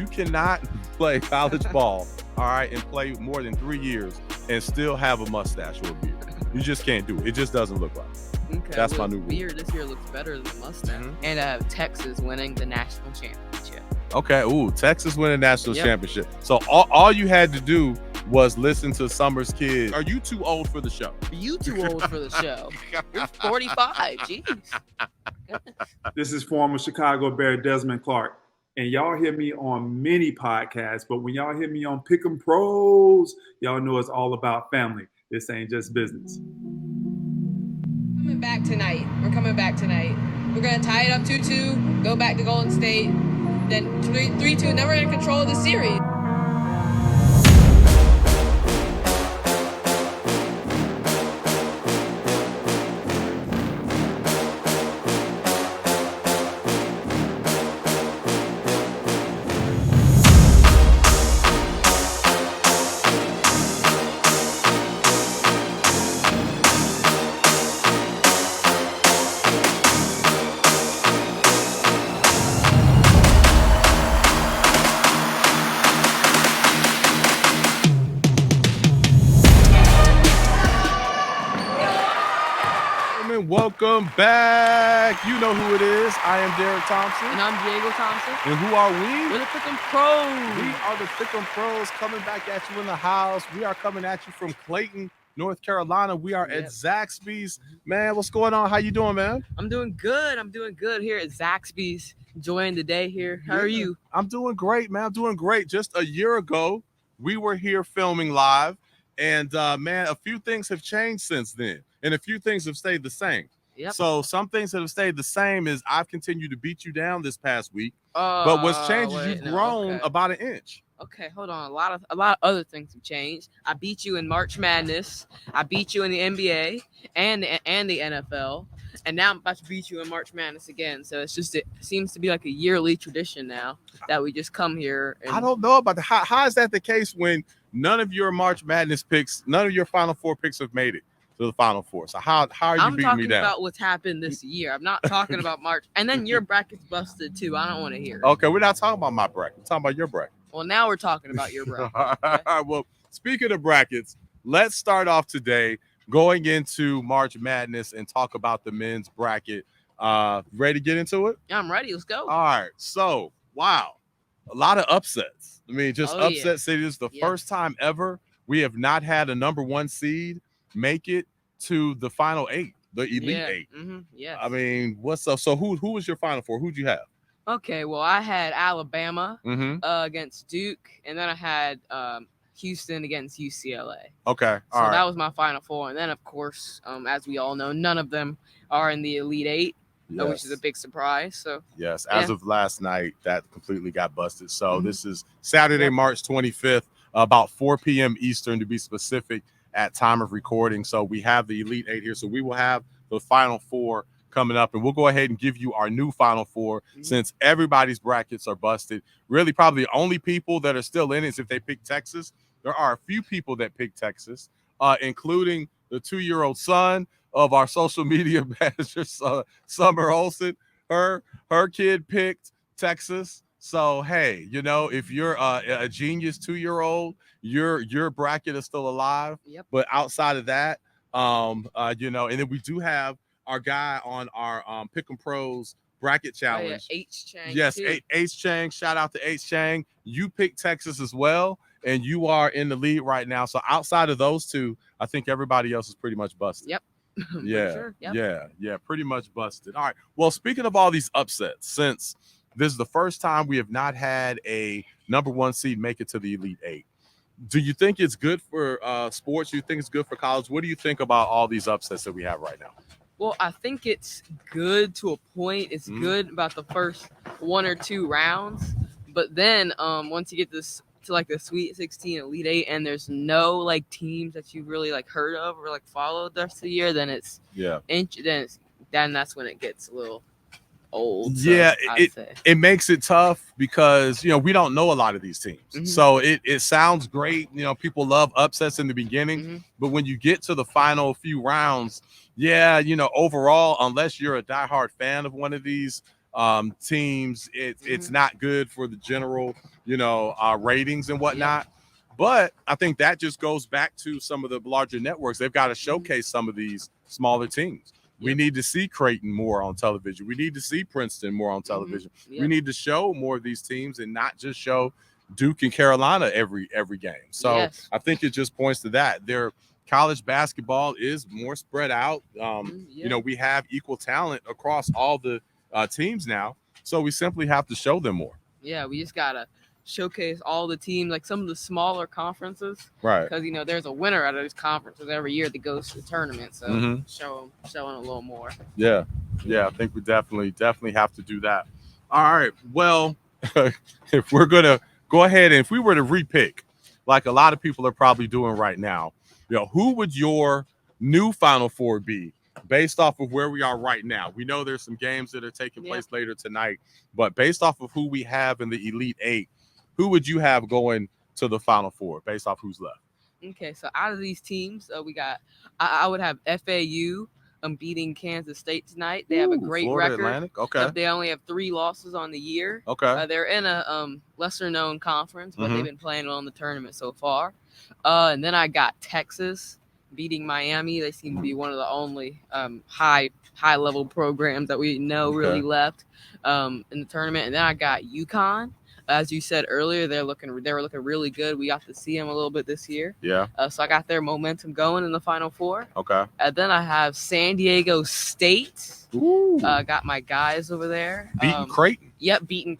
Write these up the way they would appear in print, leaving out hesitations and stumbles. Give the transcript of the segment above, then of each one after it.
cannot play college ball, all right, and play more than 3 years and still have a mustache or a beard. You just can't do it. It just doesn't look right. Okay, That's my new rule. Beard this year looks better than the mustache. And Texas winning the national championship. Okay, Texas winning national championship. So all you had to do was listen to Summer's Kids. Are you too old for the show? You too old for the show. You're 45. Jeez. This is former Chicago Bear Desmond Clark. And y'all hear me on many podcasts, but when y'all hear me on Pick'em Pros, y'all know it's all about family. This ain't just business. Coming back tonight. We're coming back tonight. We're going to tie it up 2-2, go back to Golden State, then 3-2, and then we're going to control the series. Welcome back. You know who it is. I am Derek Thompson. And I'm Diego Thompson. And who are we? We're the Pick'em Pros. We are the Pick'em Pros coming back at you in the house. We are coming at you from Clayton, North Carolina. We are at Zaxby's. Man, what's going on? How you doing, man? I'm doing good. I'm doing good here at Zaxby's. Enjoying the day here. How are you? I'm doing great, man. I'm doing great. Just a year ago, we were here filming live. And, man, a few things have changed since then. And a few things have stayed the same. Yep. So some things that have stayed the same is I've continued to beat you down this past week. But what's changed is you've grown about an inch. Okay, hold on. A lot of other things have changed. I beat you in March Madness. I beat you in the NBA and the NFL. And now I'm about to beat you in March Madness again. So it seems to be like a yearly tradition now that we just come here. I don't know about that. How is that the case when none of your March Madness picks, none of your Final Four picks have made it to the Final Four? So how are you beating me down? I'm talking about what's happened this year. I'm not talking about March. And then your bracket's busted too. I don't want to hear it. Okay, we're not talking about my bracket. We're talking about your bracket. Well, now we're talking about your bracket. Okay? All right, well, speaking of brackets, let's start off today going into March Madness and talk about the men's bracket. Ready to get into it? Yeah, I'm ready. Let's go. All right. So, wow. A lot of upsets. I mean, just upset city. This is the first time ever we have not had a number one seed make it to the final eight, the Elite Eight. Mm-hmm. Yeah. I mean, what's up? So who was your Final Four? Who'd you have? Okay, well, I had Alabama against Duke, and then I had Houston against UCLA. Okay, so that was my Final Four. And then, of course, as we all know, none of them are in the Elite Eight, which is a big surprise. So yes, as of last night, that completely got busted. So this is Saturday, March 25th, about 4 p.m. Eastern to be specific at time of recording. So we have the Elite Eight here. So we will have the Final Four coming up, and we'll go ahead and give you our new Final Four since everybody's brackets are busted. Really, probably the only people that are still in it is if they pick Texas. There are a few people that pick Texas, including the 2-year-old son of our social media manager, Summer Olsen. Her kid picked Texas. So, hey, you know, if you're a genius 2-year-old, your bracket is still alive. Yep. But outside of that, you know, and then we do have our guy on our Pick'em Pros bracket challenge. H Chang. Yes, H Chang. Shout out to H Chang. You picked Texas as well, and you are in the lead right now. So outside of those two, I think everybody else is pretty much busted. Yep. Yeah. Sure. Yep. Yeah, pretty much busted. All right. Well, speaking of all these upsets, since this is the first time we have not had a number one seed make it to the Elite Eight, do you think it's good for sports? Do you think it's good for college? What do you think about all these upsets that we have right now? Well, I think it's good to a point. It's good about the first 1 or 2 rounds. But then once you get this to like the Sweet 16, Elite 8, and there's no like teams that you really like heard of or like followed the rest of the year, then it's then that's when it gets a little old. So Yeah, it makes it tough because, you know, we don't know a lot of these teams. So it sounds great. You know, people love upsets in the beginning, but when you get to the final few rounds, you know, overall, unless you're a diehard fan of one of these teams. It's not good for the general, ratings and whatnot. But I think that just goes back to some of the larger networks. They've got to showcase some of these smaller teams. We need to see Creighton more on television. We need to see Princeton more on television. We need to show more of these teams and not just show Duke and Carolina every game. So I think it just points to that. Their college basketball is more spread out. We have equal talent across all the teams now. So we simply have to show them more. Yeah, we just got to showcase all the teams, like some of the smaller conferences, right? Because there's a winner out of these conferences every year that goes to the tournament, so showing a little more. I think we definitely have to do that. All right, well, if we're gonna go ahead and if we were to repick, like a lot of people are probably doing right now, who would your new Final Four be based off of where we are right now? We know there's some games that are taking place later tonight, but based off of who we have in the Elite Eight, who would you have going to the Final Four based off who's left? Okay, so out of these teams, we got I would have FAU beating Kansas State tonight. They have a great Florida record. Atlantic. Okay. They only have 3 losses on the year. Okay. They're in a lesser known conference, but they've been playing well in the tournament so far. And then I got Texas beating Miami. They seem to be one of the only high level programs that we know really left in the tournament. And then I got UConn. As you said earlier, they were looking really good. We got to see them a little bit this year. Yeah. So I got their momentum going in the Final Four. Okay. And then I have San Diego State. Ooh. Got my guys over there. Beating Creighton. Yep, beating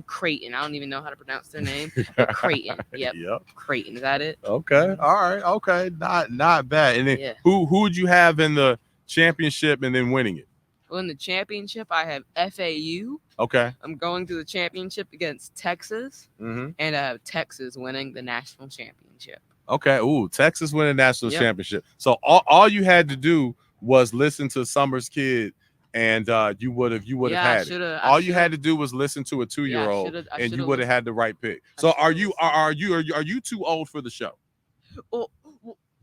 Creighton. I don't even know how to pronounce their name. Creighton. Yep. Creighton. Is that it? Okay. All right. Okay. Not bad. And then who would you have in the championship and then winning it? Well, in the championship, I have FAU. Okay. I'm going to the championship against Texas, and I have Texas winning the national championship. Okay. Ooh, Texas winning national championship. So all you had to do was listen to Summer's Kid, and you would have had it. All you had to do was listen to a 2-year-old, and you would have had the right pick. So are you too old for the show? Well,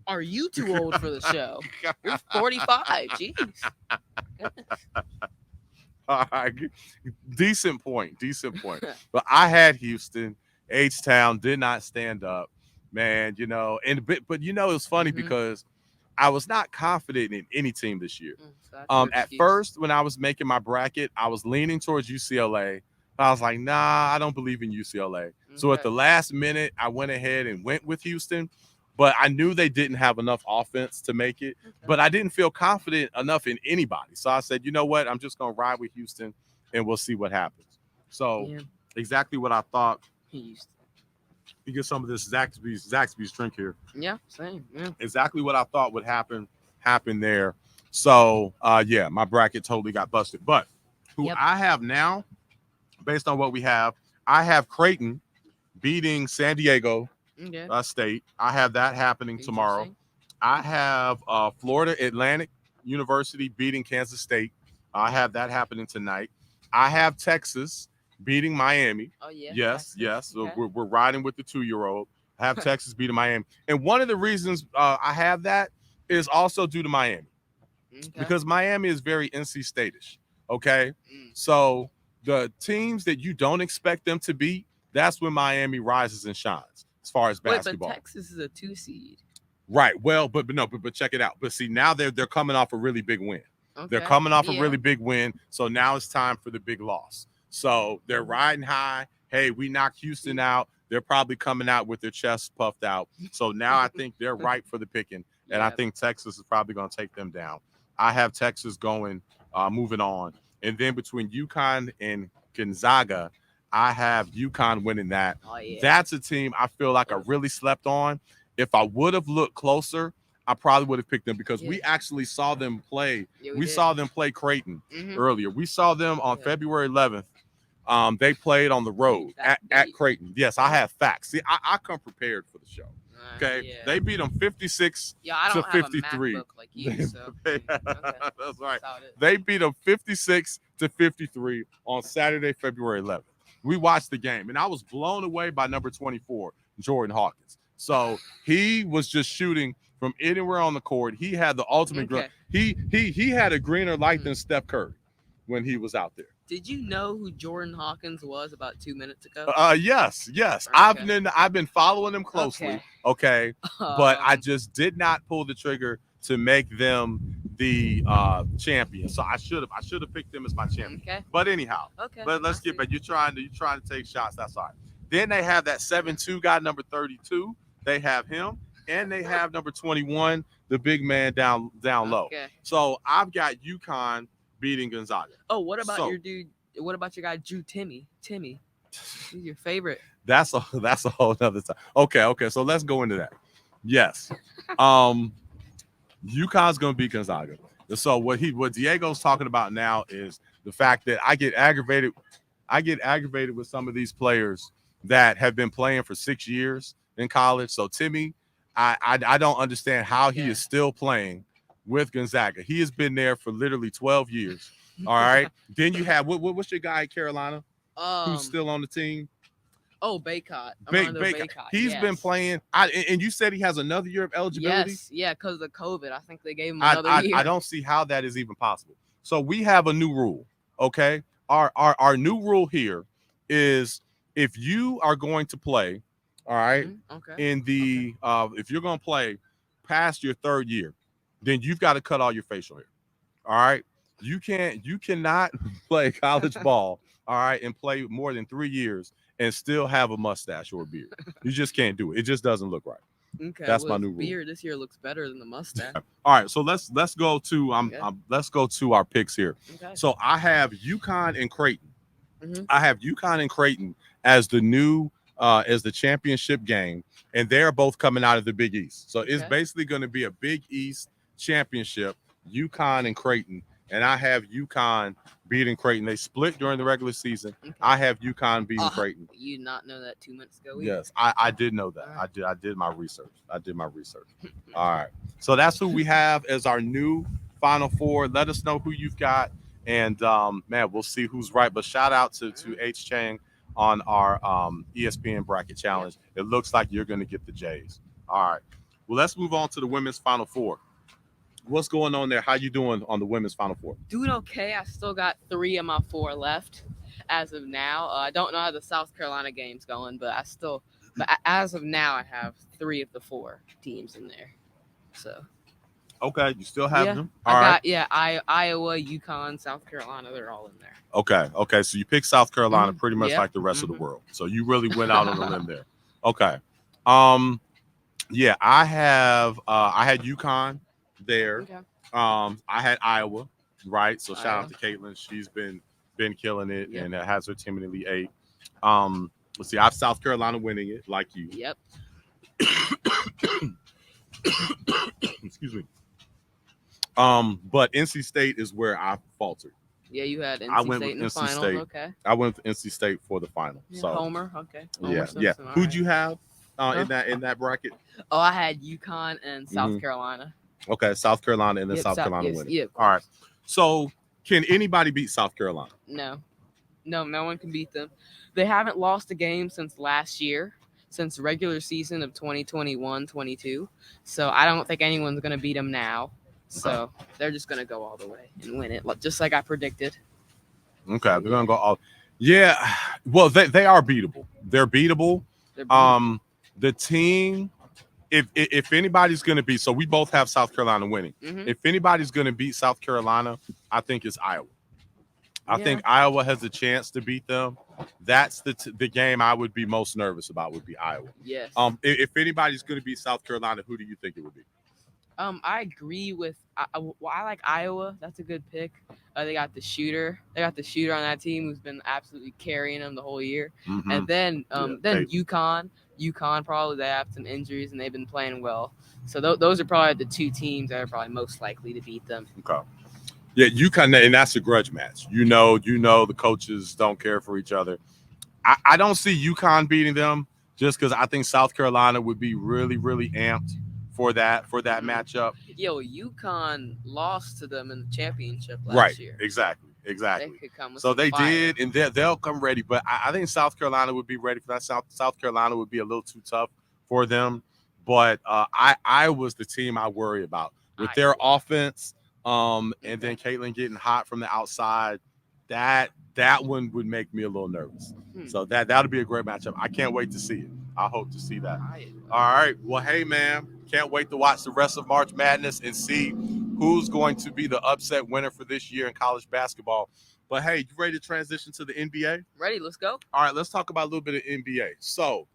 are you too old for the show? You're 45. Jeez. All right. Decent point. But I had Houston. H-Town did not stand up, man. But it was funny because I was not confident in any team this year. At first, when I was making my bracket, I was leaning towards UCLA. I was like, nah, I don't believe in UCLA. So at the last minute, I went ahead and went with Houston. But I knew they didn't have enough offense to make it. But I didn't feel confident enough in anybody. So I said, you know what? I'm just going to ride with Houston, and we'll see what happens. So exactly what I thought. You get some of this Zaxby's drink here. Yeah, same. Yeah. Exactly what I thought would happen there. So, my bracket totally got busted. But who I have now, based on what we have, I have Creighton beating San Diego State. I have that happening tomorrow. I have Florida Atlantic University beating Kansas State. I have that happening tonight. I have Texas beating Miami. Oh yeah. Yes. So we're riding with the 2-year-old. I have Texas beating Miami. And one of the reasons I have that is also due to Miami. Because Miami is very NC State-ish. Okay. So the teams that you don't expect them to beat, that's when Miami rises and shines. As far as basketball. But Texas is a 2 seed. Right. Well, but check it out. But see, now they're coming off a really big win. Okay. They're coming off a really big win. So now it's time for the big loss. So they're riding high. Hey, we knocked Houston out. They're probably coming out with their chests puffed out. So now I think they're ripe for the picking. And I think Texas is probably going to take them down. I have Texas going, moving on. And then between UConn and Gonzaga, I have UConn winning that. Oh, yeah. That's a team I feel like I really slept on. If I would have looked closer, I probably would have picked them because we actually saw them play. We saw them play Creighton earlier. We saw them on February 11th. They played on the road at Creighton. Yes, I have facts. See, I come prepared for the show. Okay, they beat them 56 to 53. Have a MacBook like you, so. That's right. They beat them 56 to 53 on Saturday, February 11th. We watched the game, and I was blown away by number 24, Jordan Hawkins. So he was just shooting from anywhere on the court. He had the ultimate. He had a greener light than Steph Curry. when he was out there. Did you know who Jordan Hawkins was about 2 minutes ago? Yes. Okay. I've been following him closely. Okay. But I just did not pull the trigger to make them the champion. So I should have picked them as my champion. Okay. But anyhow, Okay. let's get back. You're trying to take shots. That's all right. Then they have that 7-2 guy, number 32. They have him, and they have number 21, the big man down low. Okay. So I've got UConn beating Gonzaga. Oh, what about your dude? What about your guy Drew Timmy? He's your favorite. That's a whole other time. Okay. So let's go into that. Yes. UConn's gonna beat Gonzaga. So what Diego's talking about now is the fact that I get aggravated with some of these players that have been playing for 6 years in college. So Timmy, I don't understand how he is still playing with Gonzaga. He has been there for literally 12 years. All right. Then you have what's your guy at Carolina who's still on the team? Oh, Baycott. Baycott. He's been playing. And you said he has another year of eligibility? Yes. Yeah, because of COVID. I think they gave him another year. I don't see how that is even possible. So we have a new rule. Okay. Our new rule here is if you are going to play, all right, in the if you're going to play past your third year, then you've got to cut all your facial hair. All right. You cannot play college ball, all right, and play more than 3 years and still have a mustache or a beard. You just can't do it. It just doesn't look right. Okay, that's my new rule. Beard this year looks better than the mustache. All right, so let's go to let's go to our picks here. Okay. So I have UConn and Creighton. I have UConn and Creighton as the new as the championship game, and they're both coming out of the Big East. So it's basically going to be a Big East championship, UConn and Creighton. And I have UConn beating Creighton. They split during the regular season. I have UConn beating Creighton. You did not know that 2 minutes ago? Yes, I did know that. I did my research. All right. So that's who we have as our new Final Four. Let us know who you've got. And, man, we'll see who's right. But shout out to H. Chang on our ESPN Bracket Challenge. It looks like you're going to get the Jays. All right. Well, let's move on to the Women's Final Four. What's going on there? How you doing on the Women's Final Four? Doing okay. I still got 3 of my 4 left as of now. I don't know how the South Carolina game's going, but as of now, I have 3 of the 4 teams in there. So. Okay, you still have them? Iowa, UConn, South Carolina, they're all in there. Okay. So you picked South Carolina pretty much like the rest of the world. So you really went out on a limb there. Okay. Yeah, I had UConn there. Okay. I had Iowa, right? So shout out to Caitlin. She's been killing it and has her team in the Elite 8. Let's see, I have South Carolina winning it, like you. Yep. Excuse me. But NC State is where I faltered. Yeah, you had NC State in the final. Okay. I went with NC State for the final. Yeah, so Homer. Okay. Homer Simpson, Who'd you have in that bracket? Oh, I had UConn and South Carolina. Okay, South Carolina and then South Carolina winning. Yeah, all right. So can anybody beat South Carolina? No, no one can beat them. They haven't lost a game since last year, since regular season of 2021-22. So I don't think anyone's going to beat them now. So they're just going to go all the way and win it, just like I predicted. Okay, they're going to go all. Yeah, well, they are beatable. They're beatable. The team, if anybody's going to beat, so we both have South Carolina winning. If anybody's going to beat South Carolina, I think it's Iowa. I think Iowa has a chance to beat them. That's the game I would be most nervous about would be Iowa. Yes. If anybody's going to beat South Carolina, who do you think it would be? I agree with. I like Iowa. That's a good pick. They got the shooter. They got the shooter on that team who's been absolutely carrying them the whole year. And then UConn. UConn probably they have some injuries and they've been playing well. So those are probably the 2 teams that are probably most likely to beat them. Okay. Yeah, UConn, and that's a grudge match. You know, the coaches don't care for each other. I don't see UConn beating them just because I think South Carolina would be really, really amped for that matchup. Yo, UConn lost to them in the championship last year. Exactly. They could come with they fire. did, and they'll come ready. But I think South Carolina would be ready for that. South Carolina would be a little too tough for them. But I was the team I worry about with their offense. And then Caitlin getting hot from the outside. that one would make me a little nervous. So that'll be a great matchup. I can't wait to see it. I hope to see that. All right. Well, hey man, can't wait to watch the rest of March Madness and see who's going to be the upset winner for this year in college basketball. But hey, you ready to transition to the NBA? Ready? Let's go. All right, let's talk about a little bit of NBA. So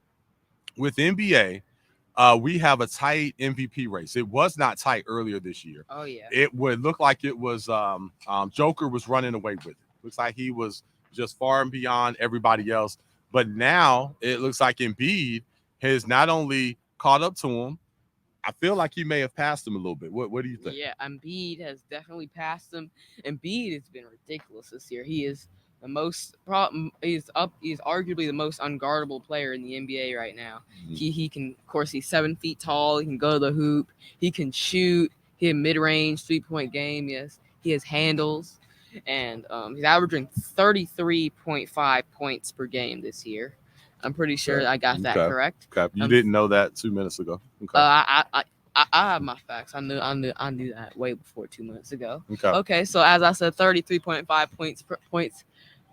with NBA, we have a tight MVP race. It was not tight earlier this year. Oh yeah. It would look like it was Joker was running away with it. Looks like he was just far and beyond everybody else. But now it looks like Embiid has not only caught up to him, I feel like he may have passed him a little bit. What do you think? Yeah, Embiid has definitely passed him. Embiid has been ridiculous this year. He is the most he's arguably the most unguardable player in the NBA right now. Mhm. He can, of course, he's 7 feet tall. He can go to the hoop. He can shoot. He has mid-range 3-point game. Yes, he has handles, and he's averaging 33.5 points per game this year. I'm pretty sure I got that correct. Okay. You didn't know that 2 minutes ago. Okay. I have my facts. I knew that way before 2 minutes ago. Okay. Okay, so as I said, 33.5 points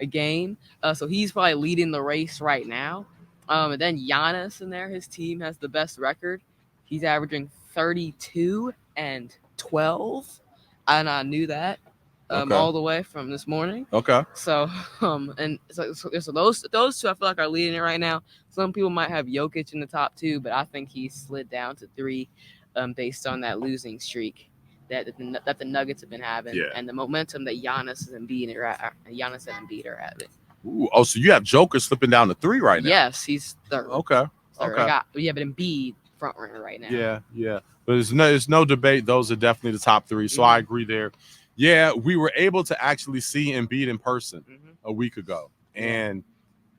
a game. So he's probably leading the race right now. And then Giannis in there, his team has the best record. He's averaging 32 and 12, and I knew that all the way from this morning. Okay. So so those two I feel like are leading it right now. Some people might have Jokic in the top 2, but I think he's slid down to 3, based on that losing streak that the Nuggets have been having, and the momentum that Giannis and Embiid are having. Ooh, oh, so you have Joker slipping down to 3 right now? Yes, he's third. Okay. Third. Okay. But Embiid front runner right now. Yeah. But there's no debate. Those are definitely the top 3. So I agree there. Yeah, we were able to actually see Embiid in person a week ago. And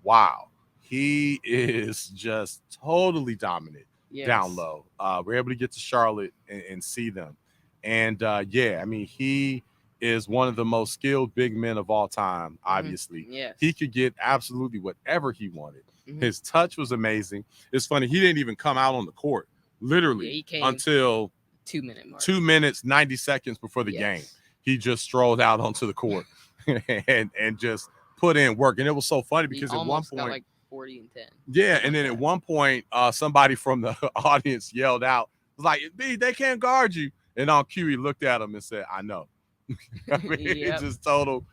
wow, he is just totally dominant down low. We're able to get to Charlotte and see them. And I mean, he is one of the most skilled big men of all time, obviously. Yes. He could get absolutely whatever he wanted. His touch was amazing. It's funny, he didn't even come out on the court, literally, he came until 2 minute mark. 2 minutes, 90 seconds before the game. He just strolled out onto the court and just put in work. And it was so funny because at one point, got like 40 and 10. Yeah, and then at one point, somebody from the audience yelled out, "Was like, they can't guard you." And on cue, he looked at him and said, "I know." I mean, it's just total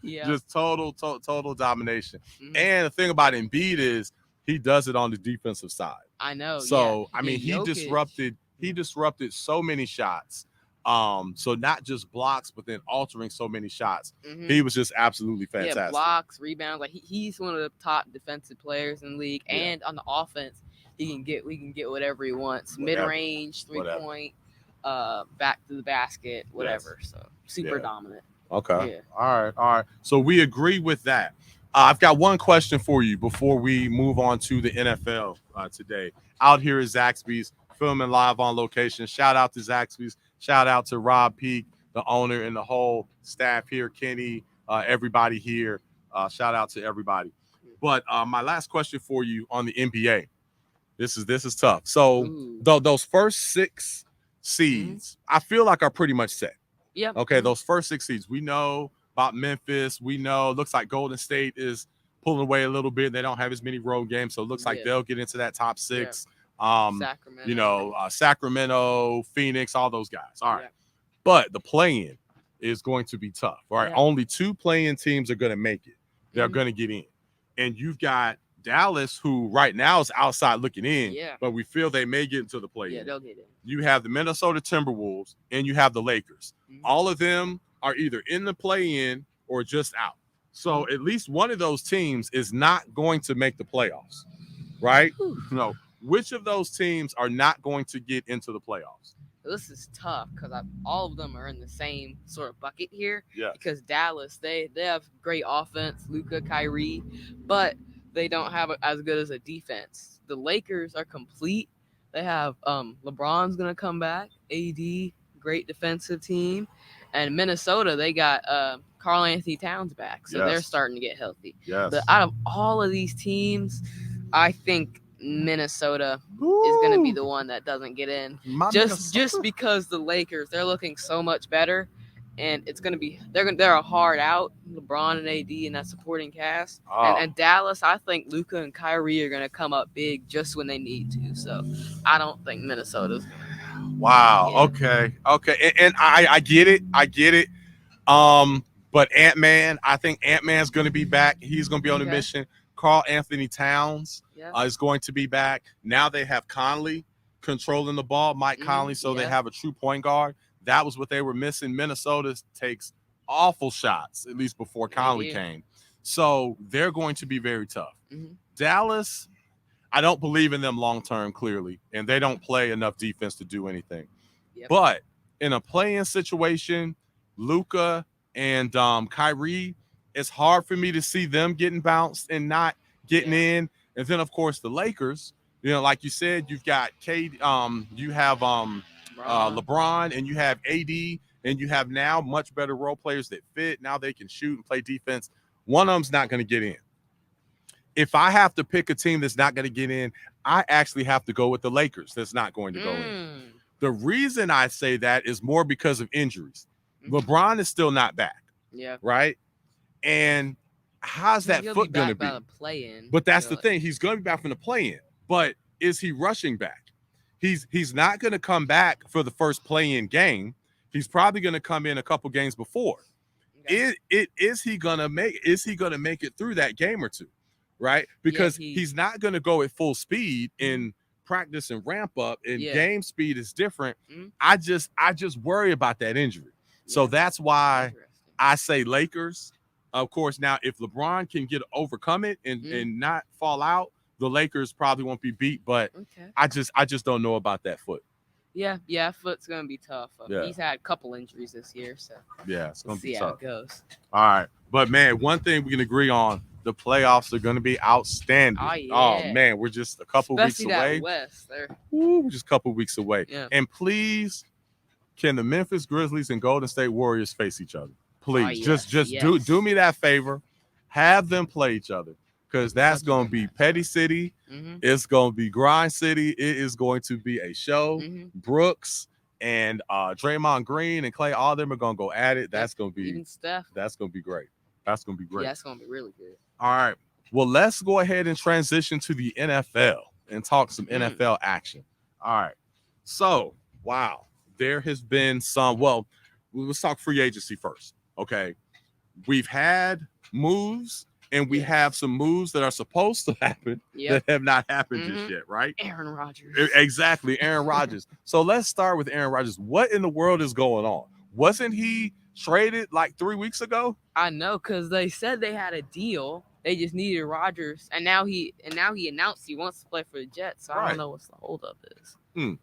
domination. And the thing about Embiid is he does it on the defensive side. I know. So I mean, he disrupted so many shots. So not just blocks, but then altering so many shots. He was just absolutely fantastic. Yeah, blocks, rebounds. Like he's one of the top defensive players in the league. And on the offense, we can get whatever he wants. Mid range, 3-point, back to the basket, whatever. So super dominant. Okay. Yeah. All right. So we agree with that. I've got one question for you before we move on to the NFL today. Out here at Zaxby's, filming live on location. Shout out to Zaxby's. Shout out to Rob Peak, the owner, and the whole staff here, Kenny, everybody here. Shout out to everybody. But my last question for you on the NBA. This is tough. So those first 6 seeds, I feel like are pretty much set. Yeah. Okay, those first 6 seeds. We know about Memphis. We know looks like Golden State is pulling away a little bit. They don't have as many road games, so it looks like they'll get into that top 6. Sacramento. Sacramento, Phoenix, all those guys. All right. But the play-in is going to be tough. All right. Only 2 play-in teams are going to make it. They're going to get in. And you've got Dallas, who right now is outside looking in, but we feel they may get into the play-in. Yeah, they'll get in. You have the Minnesota Timberwolves and you have the Lakers. All of them are either in the play-in or just out. So at least one of those teams is not going to make the playoffs, right? No. Which of those teams are not going to get into the playoffs? This is tough because all of them are in the same sort of bucket here. Yeah. Because Dallas, they have great offense, Luka, Kyrie, but they don't have as good as a defense. The Lakers are complete. They have LeBron's gonna come back. AD, great defensive team, and Minnesota, they got Karl Anthony Towns back, so they're starting to get healthy. Yes. But out of all of these teams, I think Minnesota is going to be the one that doesn't get in. Just because the Lakers, they're looking so much better, and it's gonna be they're a hard out. LeBron and AD and that supporting cast, Oh. and Dallas. I think Luka and Kyrie are gonna come up big just when they need to. So I don't think Minnesota's. Wow. Yeah. Okay. And I get it. But Ant-Man, I think Ant-Man's going to be back. He's going to be on a mission. Karl Anthony Towns is going to be back. Now they have Conley controlling the ball, Mike Conley, so they have a true point guard. That was what they were missing. Minnesota takes awful shots, at least before Conley came. So they're going to be very tough. Dallas, I don't believe in them long-term, clearly, and they don't play enough defense to do anything. But in a play-in situation, Luka and Kyrie, it's hard for me to see them getting bounced and not getting in. And then, of course, the Lakers, like you said, you've got you have LeBron, and you have AD, and you have now much better role players that fit. Now they can shoot and play defense. One of them's not going to get in. If I have to pick a team that's not going to get in, I actually have to go with the Lakers that's not going to go in. The reason I say that is more because of injuries. LeBron is still not back. Right? And how's that foot going to be? But that's the thing. He's going to be back from the play-in. But is he rushing back? He's not going to come back for the first play-in game. He's probably going to come in a couple games before. Is he going to make it through that game or two? Right? Because he's not going to go at full speed in practice and ramp up, and game speed is different. I just worry about that injury. So that's why I say Lakers. Of course, now if LeBron can overcome it and not fall out, the Lakers probably won't be beat. But I just don't know about that foot. Yeah, foot's gonna be tough. He's had a couple injuries this year, so it's gonna be tough. How it goes. All right, but man, one thing we can agree on: the playoffs are gonna be outstanding. Oh man, we're just a couple weeks away. West, we're just a couple weeks away. And please, can the Memphis Grizzlies and Golden State Warriors face each other? Please, just do me that favor. Have them play each other, because that's going to be Petty City. It's going to be Grind City. It is going to be a show. Brooks and Draymond Green and Clay, all of them are going to go at it. That's going to be Steph. That's going to be great. That's going to be great. Yeah, that's going to be really good. All right. Well, let's go ahead and transition to the NFL and talk some NFL action. All right. So, wow, there has been some. Well, let's talk free agency first. Okay. We've had moves, and we have some moves that are supposed to happen that have not happened just yet, right? Aaron Rodgers. Exactly, Aaron Rodgers. So let's start with Aaron Rodgers. What in the world is going on? Wasn't he traded like 3 weeks ago? I know, because they said they had a deal. They just needed Rodgers, and now he announced he wants to play for the Jets. So I don't know what's the holdup is.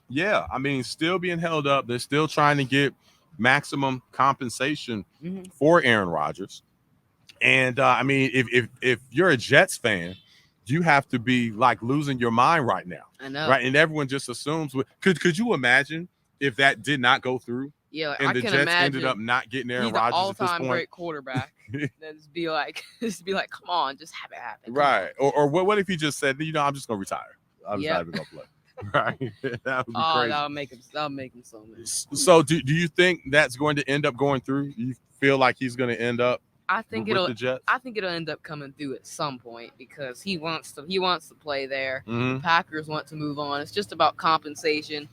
Yeah, I mean, still being held up. They're still trying to get maximum compensation for Aaron Rodgers. And I mean, if you're a Jets fan, you have to be like losing your mind right now. I know, right? And everyone just assumes. Could you imagine if that did not go through? Yeah, and I the can Jets imagine ended up not getting Aaron he's Rodgers an at this point. all-time great quarterback. Just be like, come on, just have it happen. Right? Or what if he just said, I'm just gonna retire. I'm just not even gonna play. Right? That would be crazy. That'll make him so mad. So do you think that's going to end up going through? You feel like he's going to end up? I think the Jets? I think it'll end up coming through at some point, because he wants to play there. The Packers want to move on. It's just about compensation.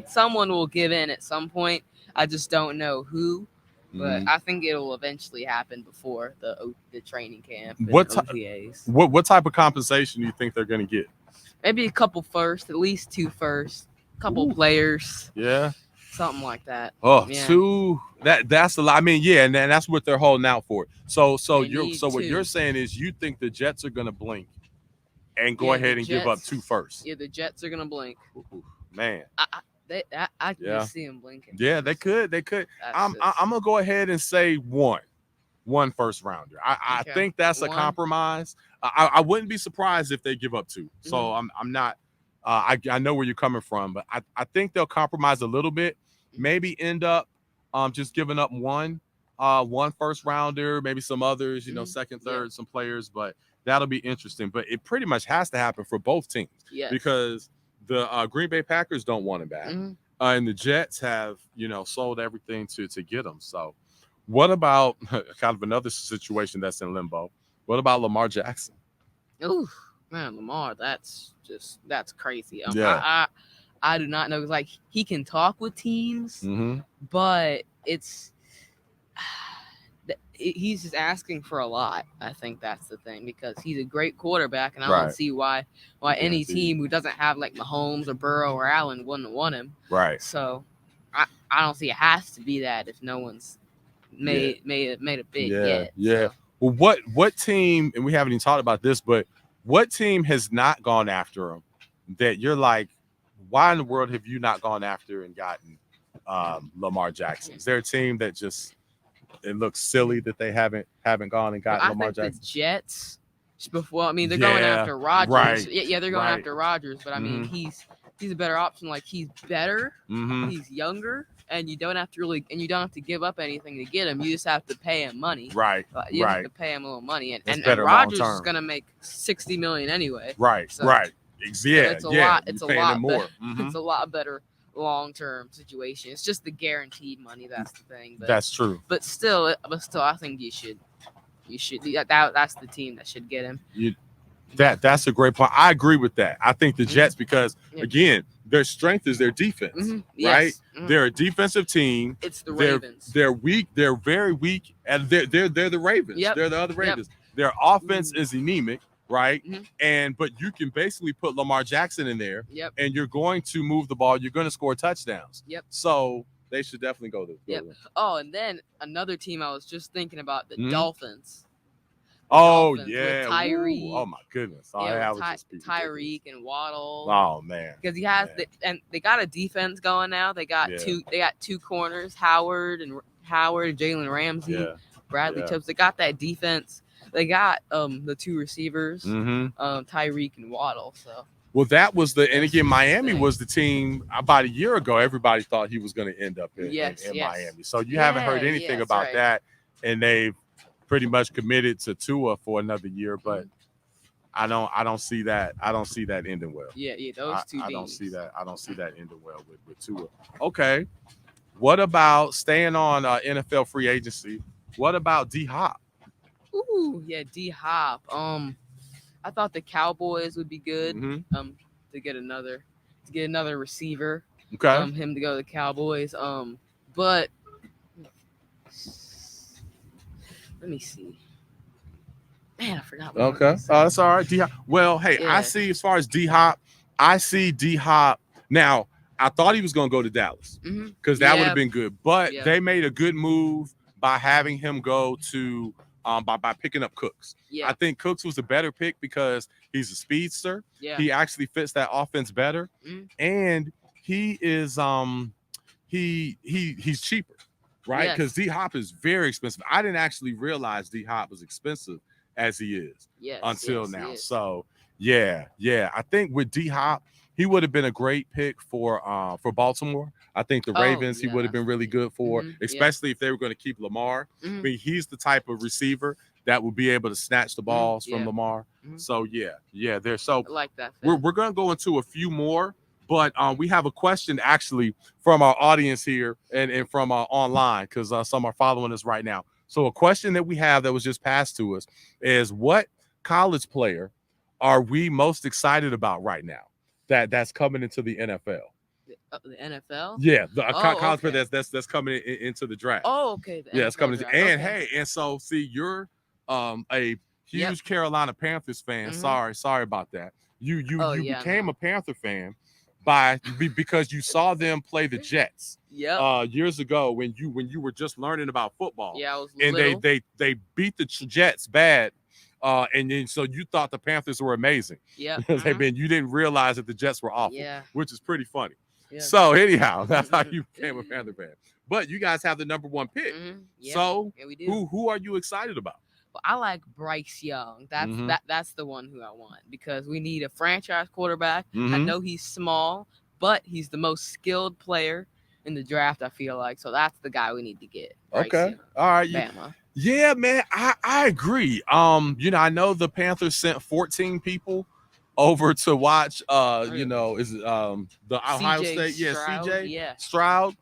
Someone will give in at some point. I just don't know who, but I think it will eventually happen before the training camp and OTAs. What type of compensation do you think they're going to get? Maybe a couple first, at least 2 first, couple players. Yeah. Something like that. Oh, yeah. 2. That's a lot. I mean, yeah, and that's what they're holding out for. So what you're saying is you think the Jets are going to blink and go ahead and give up 2 first. Yeah, the Jets are going to blink. Ooh, man. I can see them blinking. Yeah, they could. I'm gonna go ahead and say one first rounder. I think that's a compromise. I wouldn't be surprised if they give up 2. So I'm not. I know where you're coming from, but I think they'll compromise a little bit. Maybe end up just giving up one first rounder, maybe some others, second, third, some players. But that'll be interesting. But it pretty much has to happen for both teams because the Green Bay Packers don't want him back. and the Jets have, sold everything to get him. So, what about kind of another situation that's in limbo? What about Lamar Jackson? Ooh, man, Lamar, that's crazy. Yeah. I do not know. Like, he can talk with teams, Mm-hmm. but he's just asking for a lot. I think that's the thing, because he's a great quarterback, and I don't see why any team who doesn't have like Mahomes or Burrow or Allen wouldn't want him. Right. So I don't see it has to be that if no one's made a bid yet. Yeah. So. Well, what team? And we haven't even talked about this, but what team has not gone after him that you're like, why in the world have you not gone after and gotten Lamar Jackson? Is there a team that just it looks silly that they haven't gone and gotten Lamar Jackson? The Jets. Before, I mean, they're going after Rodgers. Right. Yeah, they're going after Rodgers, but I mean, he's a better option. Like, he's better, he's younger, and you don't have to give up anything to get him. You just have to pay him money. Right. You have to pay him a little money, and Rodgers is going to make $60 million anyway. Right. So, right. Yeah. It's a lot. It's more. It's a lot better long-term situation. It's just the guaranteed money. That's the thing. But, that's true. But still, I think you should. That's the team that should get him. That's a great point. I agree with that. I think the Jets, because again, their strength is their defense, right? They're a defensive team. It's the Ravens. They're weak. They're very weak, and they're the Ravens. Yep. They're the other Ravens. Yep. Their offense is anemic, right? But you can basically put Lamar Jackson in there, and you're going to move the ball. You're going to score touchdowns. Yep. So they should definitely go there. Yep. Oh, and then another team I was just thinking about, the Dolphins. Dolphins, with Tyreek. Oh my goodness. Tyreek and Waddle. Oh man. Because he has and they got a defense going now. They got two corners, Howard and Jalen Ramsey, Bradley Chubbs. They got that defense. They got the two receivers, Tyreek and Waddle. So. Well, that was and again, Miami was the team about a year ago. Everybody thought he was going to end up in Miami. So you haven't heard anything about that, and they've pretty much committed to Tua for another year. But I don't see that. I don't see that ending well. Yeah, those two. I don't see that. I don't see that ending well with Tua. Okay, what about staying on NFL free agency? What about D Hop? Ooh, yeah, D Hop. I thought the Cowboys would be good. To get another receiver. Okay. Him to go to the Cowboys. But let me see. Man, I forgot. Okay. That's all right. D Hop. Well, hey, I see as far as D Hop, I see D Hop now. I thought he was going to go to Dallas because that would have been good, but they made a good move by having him go to. By picking up Cooks. I think Cooks was a better pick because he's a speedster. He actually fits that offense better, and he is he's cheaper, right? Because D Hop is very expensive. I didn't actually realize D Hop was expensive as he is until now. So I think with D Hop, he would have been a great pick for Baltimore. I think the Ravens he would have been really good for, especially if they were going to keep Lamar. I mean, he's the type of receiver that will be able to snatch the balls from Lamar. So they're so I like that. We're going to go into a few more, but we have a question actually from our audience here and from online because some are following us right now. So a question that we have that was just passed to us is, what college player are we most excited about right now that's coming into the NFL? The NFL? Yeah, the college player that's coming into the draft. Oh, okay. It's coming into, and hey, and so see, you're a huge Carolina Panthers fan. Sorry about that. You became a Panther fan because you saw them play the Jets years ago when you were just learning about football. Yeah, I was and little. they beat the Jets bad. And then so you thought the Panthers were amazing. Yeah. You didn't realize that the Jets were awful, which is pretty funny. Yeah. So anyhow, that's how you became a Panther fan. But you guys have the number one pick. So we do. who are you excited about? Well, I like Bryce Young. That's the one who I want because we need a franchise quarterback. I know he's small, but he's the most skilled player in the draft, I feel like. So that's the guy we need to get. Bryce Young. All right. Bama. Yeah, man, I agree. I know the Panthers sent 14 people over to watch is the Ohio State, Stroud, CJ Stroud.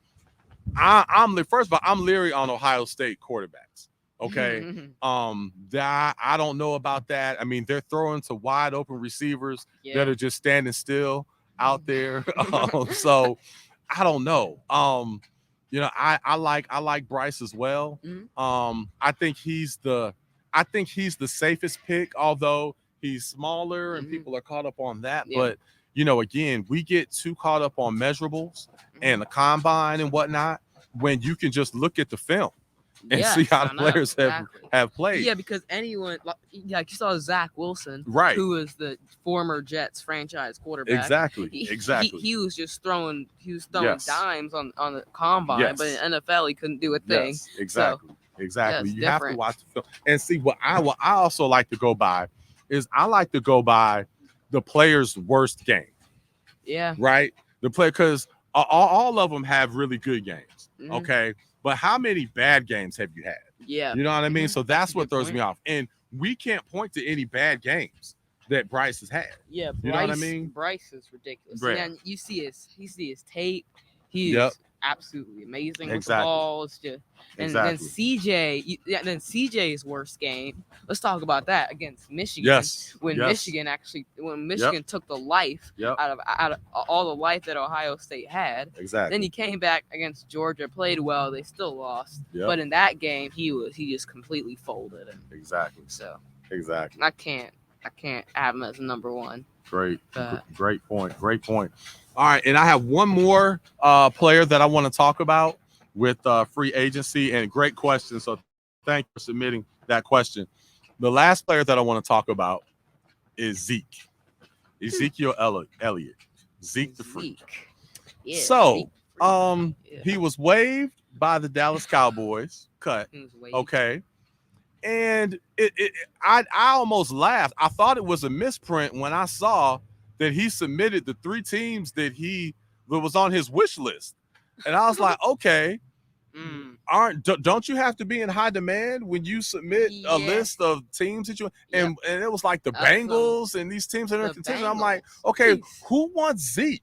I'm first of all, I'm leery on Ohio State quarterbacks. Okay. I don't know about that. I mean, they're throwing to wide open receivers that are just standing still out there. So I don't know. I like Bryce as well. I think he's the safest pick, although he's smaller and people are caught up on that. But again, we get too caught up on measurables and the combine and whatnot when you can just look at the film and see how the players have played. Yeah, because anyone, like you saw Zach Wilson, right, who was the former Jets franchise quarterback. Exactly. He was just throwing dimes on the combine, but in NFL he couldn't do a thing. Yes, exactly. So, exactly. You different. have to watch the film and see what I also like to go by is I like to go by the player's worst game. Yeah. Right. The player, because all of them have really good games. Okay. But how many bad games have you had? Yeah. You know what I mean? So that's what throws me off. And we can't point to any bad games that Bryce has had. Yeah. You know what I mean? Bryce is ridiculous. Right. And you see his tape. He is absolutely amazing with the ball. It's just, and then CJ's worst game. Let's talk about that against Michigan. Yes. When Michigan took the life out of all the life that Ohio State had. Exactly. Then he came back against Georgia, played well. They still lost. But in that game, he just completely folded. Exactly. So. Exactly. I can't have him as number one. Great point. All right, and I have one more player that I want to talk about with free agency, and great question. So thank you for submitting that question. The last player that I want to talk about is Ezekiel Elliott. Zeke the Freak. Yeah, so he was waived by the Dallas Cowboys. Cut. Okay. And I almost laughed. I thought it was a misprint when I saw that he submitted the 3 teams that was on his wish list. And I was like, okay, don't you have to be in high demand when you submit a list of teams that and it was like the Bengals and these teams that are in contention. I'm like, okay, who wants Zeke?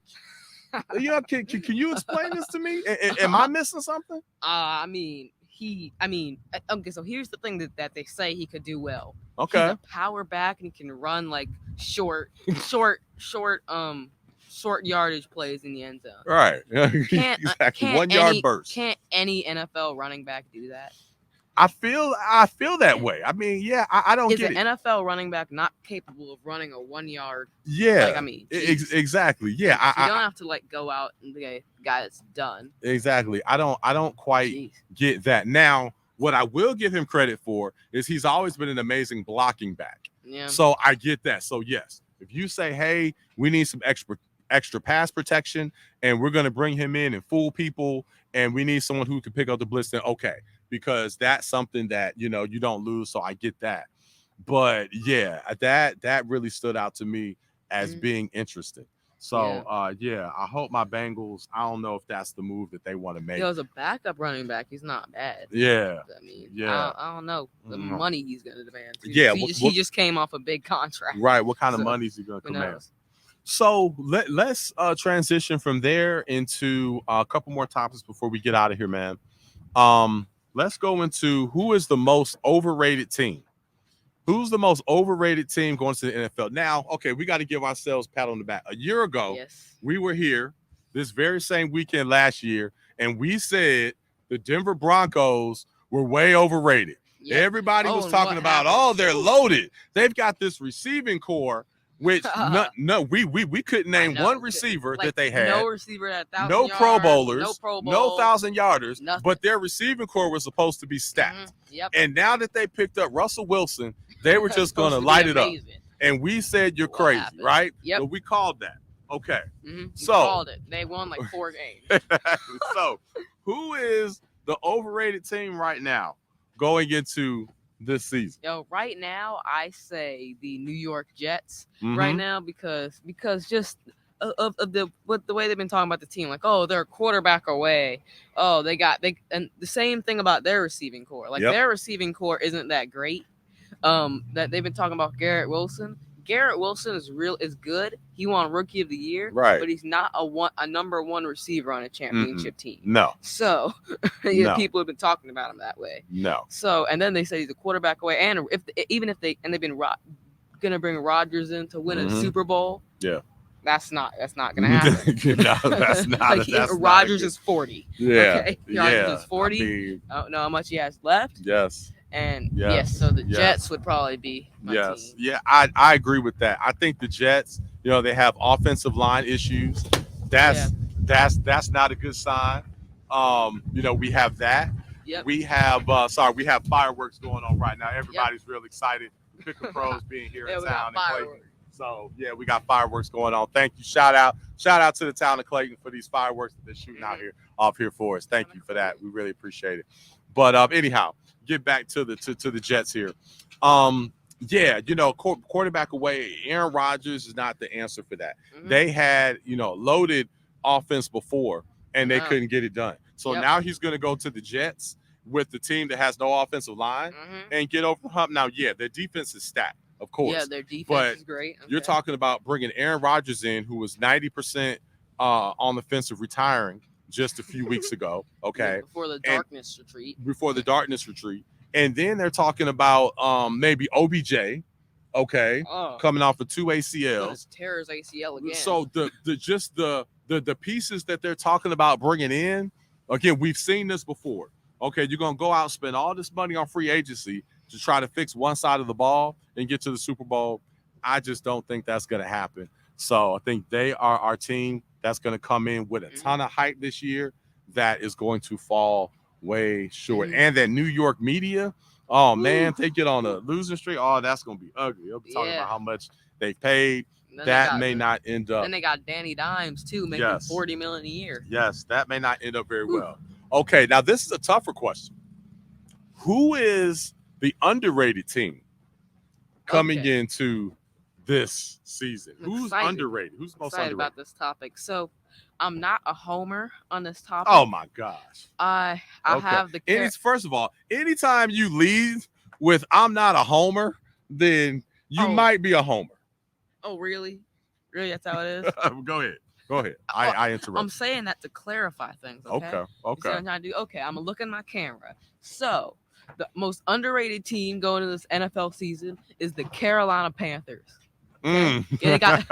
Can you explain this to me? Am I missing something? Okay, so here's the thing that they say he could do well. Okay. He's a power back and he can run like short yardage plays in the end zone. Right. Exactly. 1 yard burst. Can't any NFL running back do that? I feel that way. I mean, I don't get it. Is an NFL running back not capable of running a 1 yard? Yeah. Exactly. Yeah. You don't have to go out and be a guy that's done. Exactly. I don't quite get that. Now, what I will give him credit for is he's always been an amazing blocking back. Yeah. So I get that. So yes, if you say, hey, we need some extra pass protection and we're going to bring him in and fool people and we need someone who can pick up the blitz, then okay, because that's something that, you don't lose. So I get that. But yeah, that really stood out to me as being interesting. So I hope my Bengals, I don't know if that's the move that they want to make. He was a backup running back. He's not bad. Yeah. I don't know the money he's going to demand. He just came off a big contract. Right. What kind of money is he going to command? So let's transition from there into a couple more topics before we get out of here, man. Let's go into who is the most overrated team. Who's the most overrated team going to the NFL? Now, okay, we got to give ourselves a pat on the back. A year ago, we were here this very same weekend last year, and we said the Denver Broncos were way overrated. Yeah. Everybody was talking about, they're loaded. They've got this receiving core, which we couldn't name one receiver that they had. No receiver at 1,000 no yards, Pro Bowlers, no Pro Bowl, no 1,000-yarders, nothing. But their receiving core was supposed to be stacked. Yep. And now that they picked up Russell Wilson, they were just going to light it up. And we said, you're crazy, right? Yep. But we called that. Okay. So called it. They won 4 games. So who is the overrated team right now going into this season? Right now, I say the New York Jets right now because just of the way they've been talking about the team, they're a quarterback away. And the same thing about their receiving core. Their receiving core isn't that great. That they've been talking about Garrett Wilson. Garrett Wilson is good. He won Rookie of the Year, Right. but he's not a number one receiver on a championship team. No. So No. people have been talking about him that way. No. So and then they say he's a quarterback away, and if they've been gonna bring Rodgers in to win a Super Bowl. Yeah. That's not gonna happen. No, that's not. Like that's Rodgers not is 40. Yeah. Okay? Yeah. Rodgers is 40. I mean, I don't know how much he has left. yes. And Yes. so the Yes. Jets would probably be my team. Yeah, I agree with that. I think the Jets, they have offensive line issues. That's not a good sign. We have that. Yep. We have we have fireworks going on right now. Everybody's real excited. Pick and Pros being here in town in Clayton. So we got fireworks going on. Thank you. Shout out to the town of Clayton for these fireworks that they're shooting off here for us. Thank you for that. We really appreciate it. But anyhow, get back to the Jets here. Quarterback away. Aaron Rodgers is not the answer for that. They had loaded offense before and they couldn't get it done. So now he's going to go to the Jets with the team that has no offensive line and get over the hump. Now, their defense is stacked, of course. Yeah, their defense is great. Okay. You're talking about bringing Aaron Rodgers in, who was 90% on the fence of retiring just a few weeks ago. Okay, before the darkness retreat. And then they're talking about maybe OBJ. Okay, coming off of 2 ACLs. Tear his ACL again. So the pieces that they're talking about bringing in, again, we've seen this before. Okay, you're going to go out and spend all this money on free agency to try to fix one side of the ball and get to the Super Bowl. I just don't think that's going to happen. So I think they are our team that's going to come in with a ton of hype this year that is going to fall way short. And that New York media, oh, man, they get on a losing streak. Oh, that's going to be ugly. They'll be talking about how much they paid. That may not end up. Then they got Danny Dimes, too, making $40 million a year. Yes, that may not end up very well. Okay, now this is a tougher question. Who is the underrated team coming into this season? Who's underrated? Who's most underrated? About this topic. So I'm not a homer on this topic. Oh my gosh. I have the first of all, anytime you lead with I'm not a homer, then you might be a homer. Oh, really? Really, that's how it is? Go ahead. I interrupt. I'm saying that to clarify things. Okay. I'm trying to do. Okay, I'm gonna look in my camera. So the most underrated team going into this NFL season is the Carolina Panthers. Okay? They got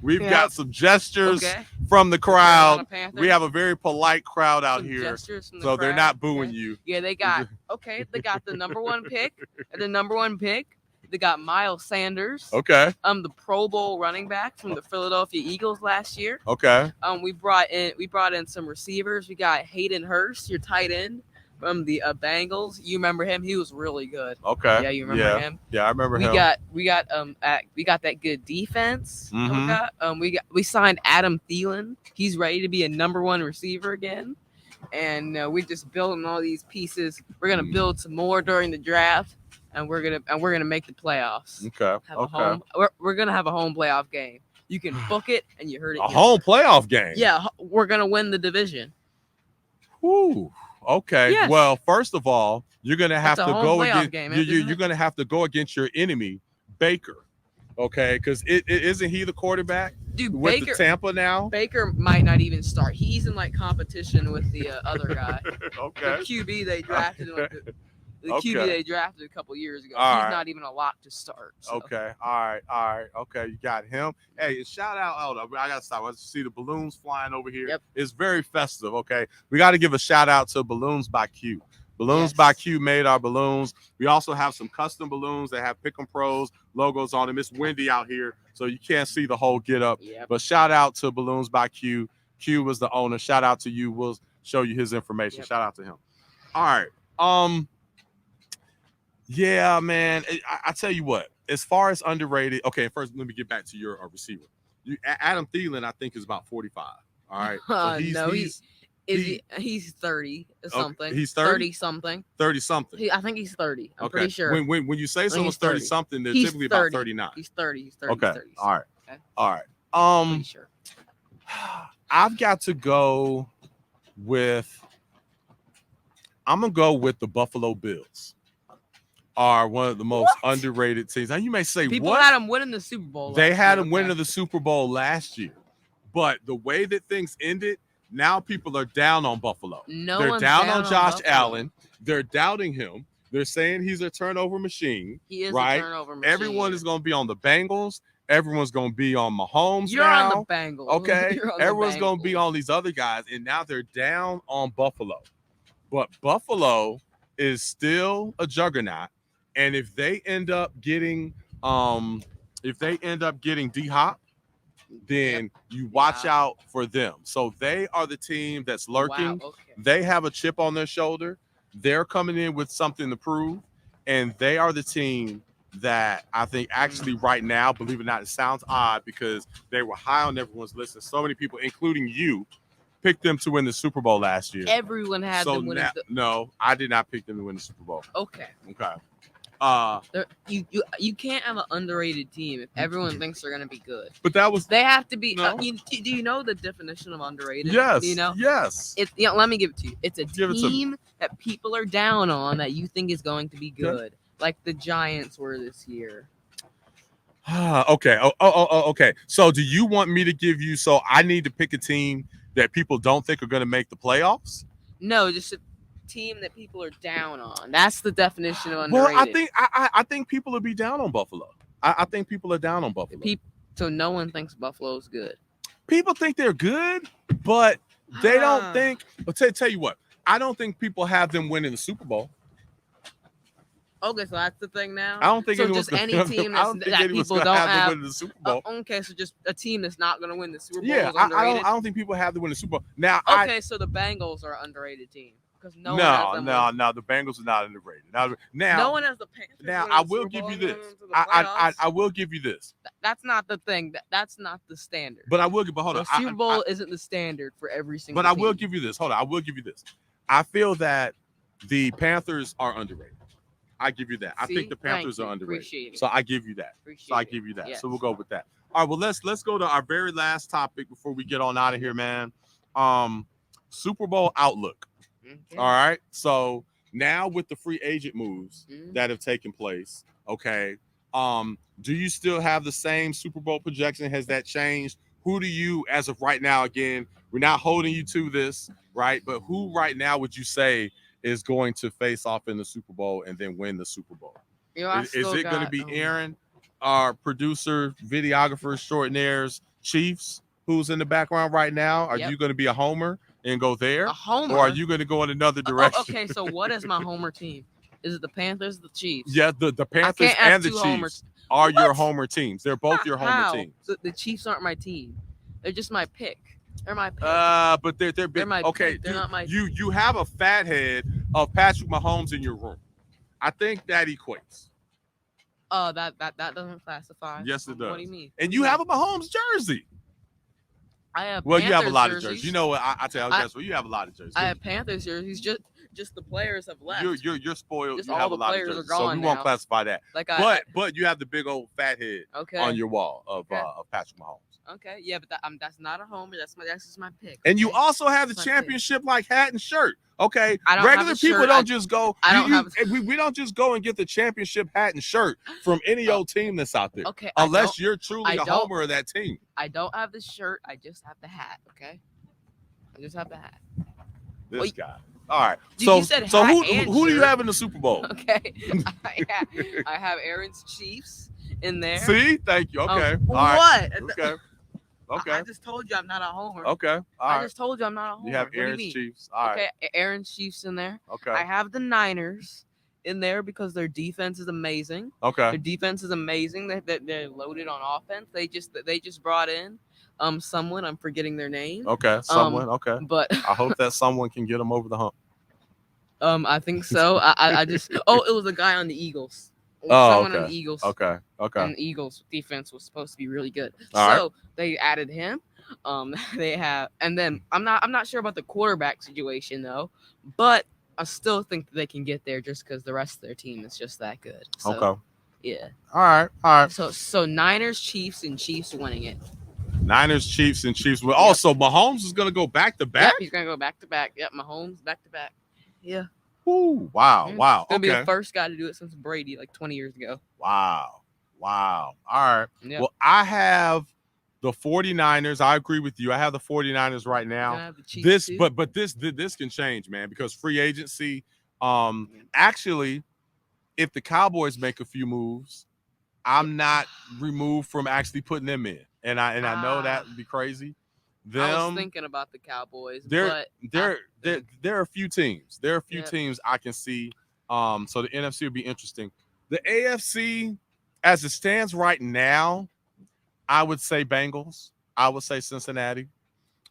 we've got some gestures from the crowd. We have a very polite crowd out here, so they're not booing you. Yeah, they got the number one pick. The number one pick. They got Miles Sanders. Okay. The Pro Bowl running back from the Philadelphia Eagles last year. Okay. We brought in some receivers. We got Hayden Hurst, your tight end from the Bengals. You remember him? He was really good. Okay. Yeah, you remember him? Yeah, I remember him. We got that good defense. We signed Adam Thielen. He's ready to be a number one receiver again. And we're just building all these pieces. We're gonna build some more during the draft. And we're gonna make the playoffs. Okay. We're gonna have a home playoff game. You can book it, and you heard it. A home playoff game. Yeah, we're gonna win the division. Woo. Okay. Yes. Well, first of all, you're gonna have to go against. You're gonna have to go against your enemy, Baker. Okay, because isn't he the quarterback? Dude, with the Tampa now. Baker might not even start. He's in competition with the other guy. Okay. The QB they drafted. The QB they drafted a couple years ago. All He's not even a lock to start. So. Okay. All right. Okay. You got him. Hey, shout out. I got to stop. I see the balloons flying over here. Yep. It's very festive. Okay. We got to give a shout out to Balloons by Q. Balloons by Q made our balloons. We also have some custom balloons that have Pick 'em Pros logos on them. It's windy out here, so you can't see the whole get up. Yep. But shout out to Balloons by Q. Q was the owner. Shout out to you. We'll show you his information. Shout out to him. All right. Yeah, man. I tell you what, as far as underrated, okay, first let me get back to your receiver. Adam Thielen, I think, is about 45. All right. So he's 30 or something. He's 30 something. 30 something. I think he's 30. I'm pretty sure. When you say someone's 30 something, they're typically about 39. He's 30. Okay. He's 30. All right. Okay. All right. Pretty sure. I've got to go with. I'm gonna go with the Buffalo Bills. are one of the most underrated teams. Now you may say, People what? had them winning the Super Bowl. They last had year, them winning the Super Bowl last year. But the way that things ended, now people are down on Buffalo. They're down on Josh Allen. They're doubting him. They're saying he's a turnover machine. He is right? a turnover machine. Everyone is going to be on the Bengals. Everyone's going to be on Mahomes You're now. on the Bengals. Okay? Everyone's going to be Bengals. on these other guys, and now they're down on Buffalo. But Buffalo is still a juggernaut, and if they end up getting D-Hop, then you watch out for them. So they are the team that's lurking. Wow, okay. They have a chip on their shoulder. They're coming in with something to prove, and they are the team that I think actually right now, believe it or not, it sounds odd because they were high on everyone's list, and so many people, including you, picked them to win the Super Bowl last year. Everyone had them winning. No, I did not pick them to win the Super Bowl. Okay. You can't have an underrated team if everyone thinks they're gonna be good. But that was they have to be. No. Do you know the definition of underrated? Yes. Do you know? Yes. Let me give it to you. It's a Give it to team that people are down on that you think is going to be good, like the Giants were this year. Okay. Okay. So do you want me to give you? So I need to pick a team that people don't think are going to make the playoffs? No, just a team that people are down on. That's the definition of underrated. Well, I think people will be down on Buffalo. I think people are down on Buffalo. So no one thinks Buffalo's good. People think they're good, but they don't think. I'll tell you what. I don't think people have them winning the Super Bowl. Okay, so that's the thing now. I don't think so just any team that people don't have win the Super Bowl. Okay, so just a team that's not going to win the Super Bowl. Yeah, is underrated. I don't think people have to win the Super Bowl. Now, so the Bengals are an underrated team because no, the Bengals are not underrated. Now, no one has the Panthers. Now, I will give you this. I will give you this. That's not the thing. That's not the standard. But I will give. But hold on, the Super Bowl isn't the standard for every single. But I team. will give you this. Hold on, I will give you this. I feel that the Panthers are underrated. I give you that. I think the Panthers are underrated. So I give you that. Yes. So we'll go with that. All right. Well, let's go to our very last topic before we get on out of here, man. Super Bowl outlook. Okay. All right. So now with the free agent moves that have taken place, okay. Do you still have the same Super Bowl projection? Has that changed? Who do you, as of right now, again, we're not holding you to this, right? But who right now would you say is going to face off in the Super Bowl and then win the Super Bowl? Is it going to be Aaron, our producer, videographer, extraordinaire's Chiefs, who's in the background right now? Are you going to be a homer and go there? A homer? Or are you going to go in another direction? Okay, so what is my homer team? Is it the Panthers, the Chiefs? Yeah, the Panthers and the Chiefs are your homer teams. They're both your homer teams. The Chiefs aren't my team. They're just my pick. They're my pick. But they're big. They're my okay, pick. They're not my. You have a fat head of Patrick Mahomes in your room. I think that equates. That doesn't classify. Yes, it does. What do you mean? And you have a Mahomes jersey. I have. Well, Panthers you have a lot jerseys. of jerseys. You know what? I tell you, you have a lot of jerseys. I have Panthers jerseys. Just the players have left. You're spoiled. Just you all have the a lot players of jerseys, are gone so we won't now. classify that. But you have the big old fat head on your wall of Patrick Mahomes. Okay, yeah, but that's not a homer. That's just my pick. And you also have the championship like hat and shirt. Okay, I don't regular have people shirt. don't just go. We don't just go and get the championship hat and shirt from any old team that's out there. Okay, unless you're truly a homer of that team. I don't have the shirt. I just have the hat. Okay, I just have the hat. This guy. All right. You said so who shirt. do you have in the Super Bowl? Okay, I have Aaron's Chiefs in there. See, thank you. Okay. All right. What? Okay. Okay. I just told you I'm not a homer. Okay. I just told you I'm not a homer. You have Aaron's Chiefs. All right. Okay, Aaron's Chiefs in there. Okay. I have the Niners in there because their defense is amazing. Okay. Their defense is amazing. They're loaded on offense. They just brought in someone. I'm forgetting their name. Okay. Someone. Okay. But I hope that someone can get them over the hump. I think so. I just it was a guy on the Eagles. Someone on the Eagles. Okay. And the Eagles defense was supposed to be really good. All they added him. They have, and then I'm not sure about the quarterback situation though, but I still think that they can get there just because the rest of their team is just that good. So, okay. Yeah. All right. So Niners, Chiefs, and Chiefs winning it. Niners, Chiefs, and Chiefs. Well, also Mahomes is going to go back to back. Yep, he's going to go back to back. Yep, Mahomes back to back. Yeah. Ooh, wow. Gonna be the Okay. first guy to do it since Brady, like 20 years ago. Wow. All right. Yep. Well, I have the 49ers. I agree with you. I have the 49ers right Gonna now. have the Chiefs This, too. but this can change, man, because free agency. Actually, if the Cowboys make a few moves, I'm not removed from actually putting them in. And I know that would be crazy. I was thinking about the Cowboys, there are a few teams. There are a few Yep. teams I can see. So the NFC would be interesting. The AFC, as it stands right now, I would say Bengals. I would say Cincinnati.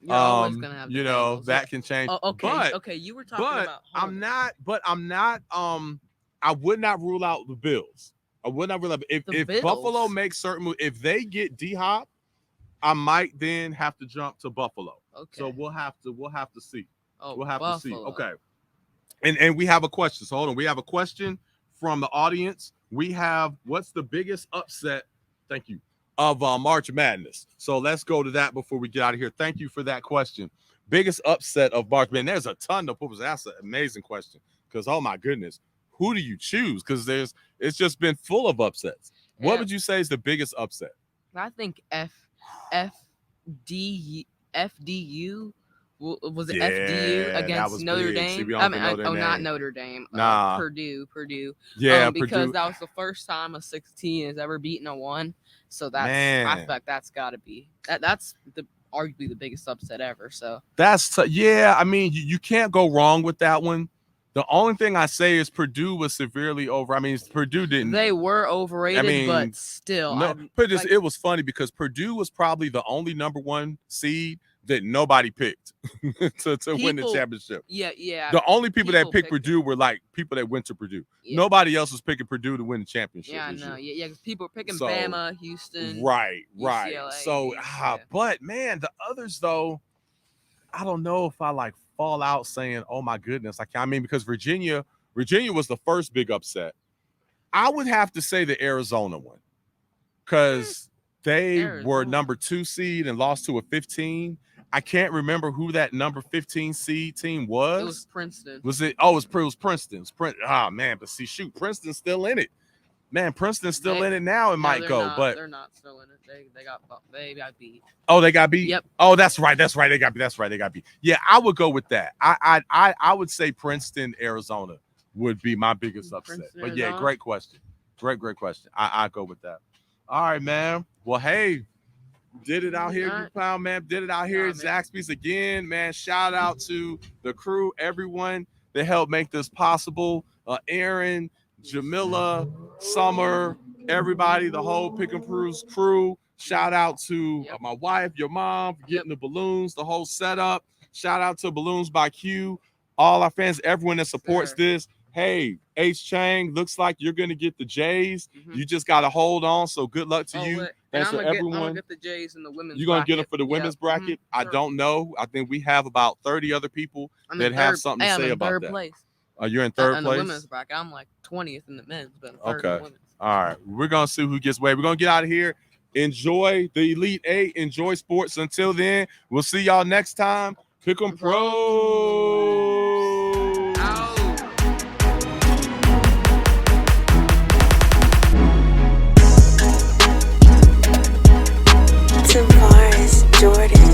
You're always gonna have the Bengals. That can change. Oh, okay, But, okay. You were talking but about. I'm not. I would not rule out the Bills. I would not rule out if Bills? Buffalo makes certain moves. If they get D-Hop, I might then have to jump to Buffalo. Okay. So we'll have to see. Oh, We'll have Buffalo. to see. Okay. And we have a question. So hold on. We have a question from the audience. We have, what's the biggest upset? Thank you. Of March Madness. So let's go to that before we get out of here. Thank you for that question. Biggest upset of March Madness. There's a ton of people. That's an amazing question. Because oh my goodness, who do you choose? Because it's just been full of upsets. Yeah. What would you say is the biggest upset? I think FDU was it FDU that against was Notre big. Dame? See, we don't even know their not name. Notre Dame. Nah. Purdue. Yeah, because Purdue. that was the first time a 16 has ever beaten a 1. So that's Man. I feel like that's got to be that's arguably the biggest upset ever. So Yeah. I mean, you can't go wrong with that one. The only thing I say is Purdue was severely over. I mean, Purdue didn't. They were overrated, but still. No, it was funny because Purdue was probably the only number 1 seed that nobody picked to win the championship. Yeah. The only people that picked picked Purdue were like people that went to Purdue. Yeah. Nobody else was picking Purdue to win the championship. Yeah, I know. Year. Yeah, because people were picking So, Bama, Houston. Right. UCLA, So, yeah. But man, the others though, I don't know if I like fall out saying, "Oh my goodness," I mean, because Virginia was the first big upset. I would have to say the Arizona one, because they were number 2 seed and lost to a 15. I can't remember who that number 15 seed team was. It was Princeton. Was it? Oh, it was Princeton. Man, but see, shoot, Princeton's still in it. Man, Princeton's still in it now. It might go, but they're not still in it. They got beat. Oh, they got beat. Yep. Oh, that's right. They got beat. Yeah, I would go with that. I would say Princeton, Arizona would be my biggest upset. Princeton, But yeah, Arizona? great question. Great question. I go with that. All right, man. Well, hey, did it out here, All you right. pound, man. Did it out here at Nah, man. Zaxby's again, man. Shout out to the crew, everyone that helped make this possible. Aaron, Jamila, Summer, everybody, the whole Pick and Peruse crew. Shout out to my wife, your mom, for getting the balloons, the whole setup. Shout out to Balloons by Q, all our fans, everyone that supports this. Hey, H Chang, looks like you're gonna get the J's. Mhm. You just gotta hold on. So good luck to you. Wait. Thanks And for I'm everyone. gonna get the Jays in the women's. You're gonna bracket. get them for the women's bracket. I Sure. don't know. I think we have about 30 other people I'm that in have third- something hey, to I'm say in about third that. place. You're in third in place. the women's bracket. I'm like 20th in the men's, but third in the Okay. women's. All right. We're gonna see who gets away. We're gonna get out of here. Enjoy the Elite 8. Enjoy sports. Until then, we'll see y'all next time. Pick 'em Pros. Ow. Tavares Jordan.